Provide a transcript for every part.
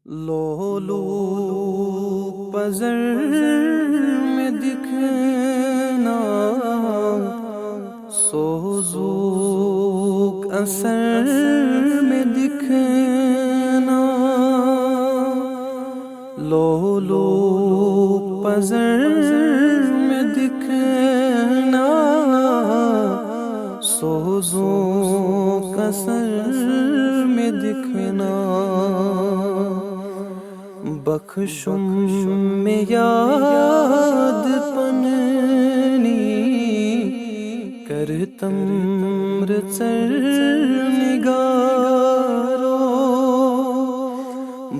Lulu پزر میں دکھنا سوزوک اثر میں دکھنا لولو پزر میں دکھنا سوزوک اثر میں دکھنا بخشم میں یاد پننی کرتم رچر نگارو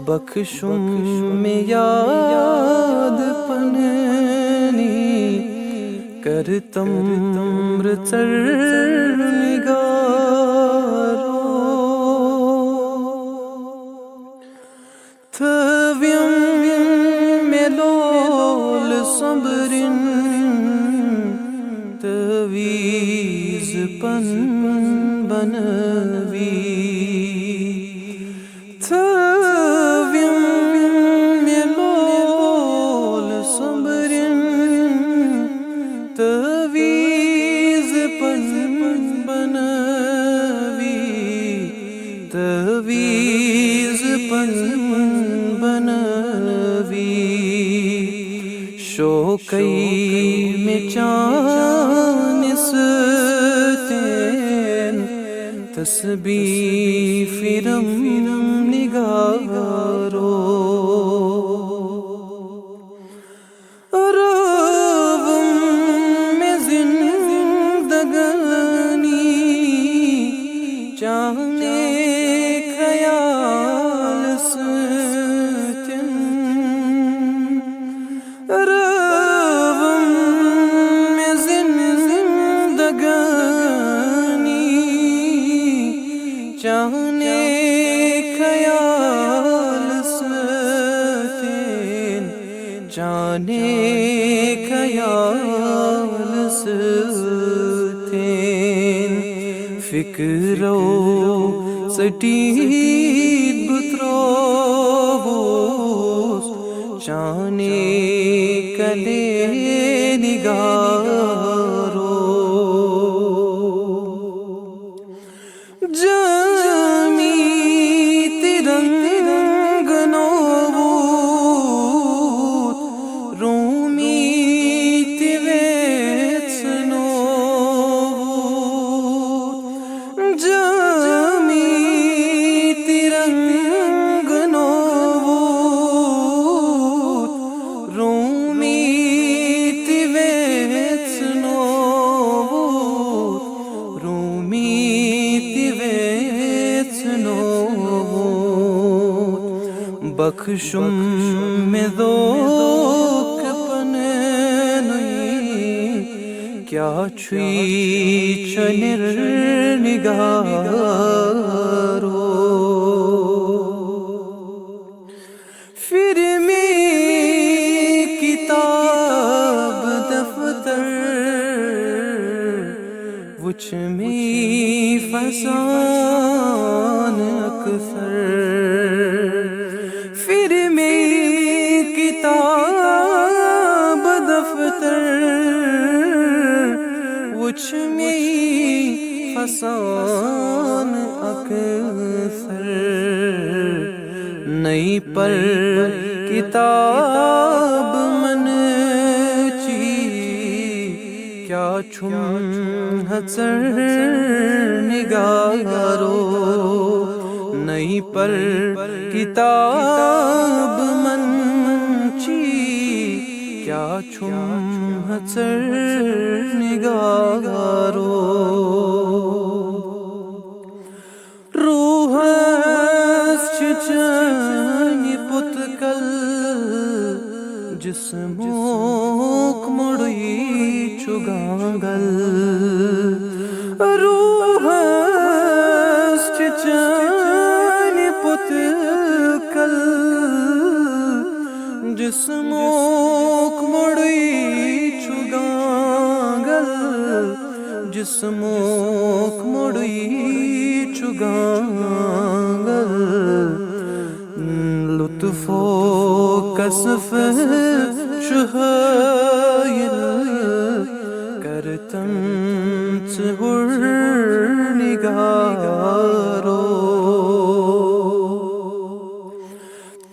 بخشم میں یاد پننی کرتم رچر نگارو ملول صبرن تویز پن بنوی ملول صبرن تویز پن بنوی تویز پن شوقی میں چانستین تسبیح فرم نگارو روم میں زندگانی چاہنے خیال ستن چاہنے خیال ستین جانے خیال ستین فکرو سٹید بتروس جانے کلے نگارو بخشم میں ذوق پننی کیا چھوئی چنر نگارو پھر میں کتاب دفتر وچ میں فسان اکثر پھر میں کتاب دفتر وچ میں فسان اکثر نئی پر کتاب من چی کیا چھم حسر نگارو نئی پر کتاب منچی کیا چھم حسر نگارو روح چچانی پتکل جسموک مڑی چگانگل روح چچانی پتکل جسموک مڑی جسموک مڑی چگانگل لطف و کسف چہائل کرتم چہر نگارو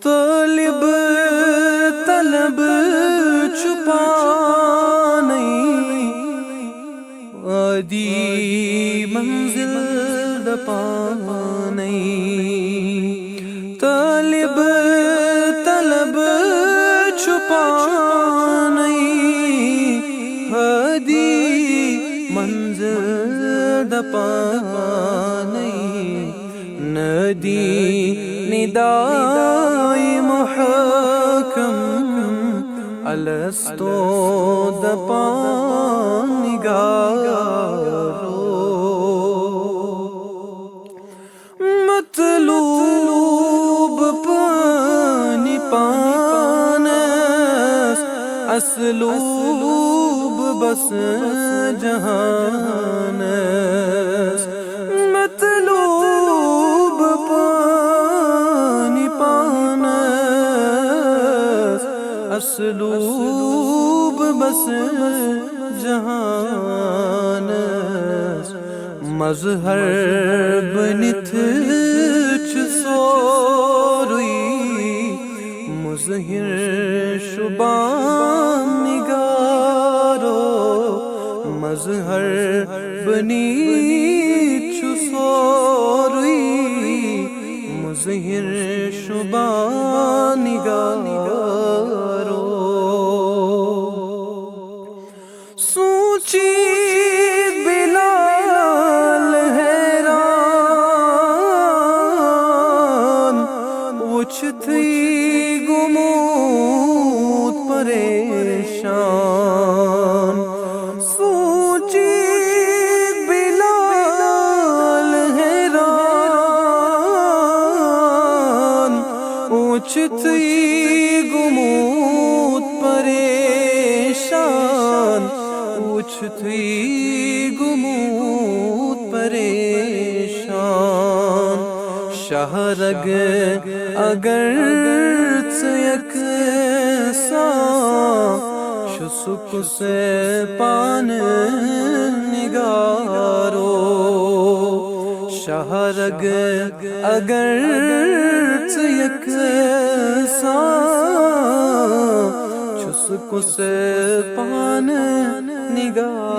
طالب طلب چھپانی وادی منزل دپانی طالب طلب چھپانی وادی منزل دپانی ندی ندائی محکم الستو دپان نگارو مطلوب پانی پانس اسلوب بس جہانس مطلوب پانی پانس اسلوب بس جہانس مظہر بنت چسوری مظہر شبان نگارو مظہر بنت چسوری مظہر شبان نگارو سوچی بلال حیران وچھتی گموت پریشان سوچی بلال حیران وچھتی گموت پریشان وچھتی گموت پریشان شہرگ اگر یک سان شسک سے پان نگارو شہرگ اگر یک سان شسک سے پان نگارو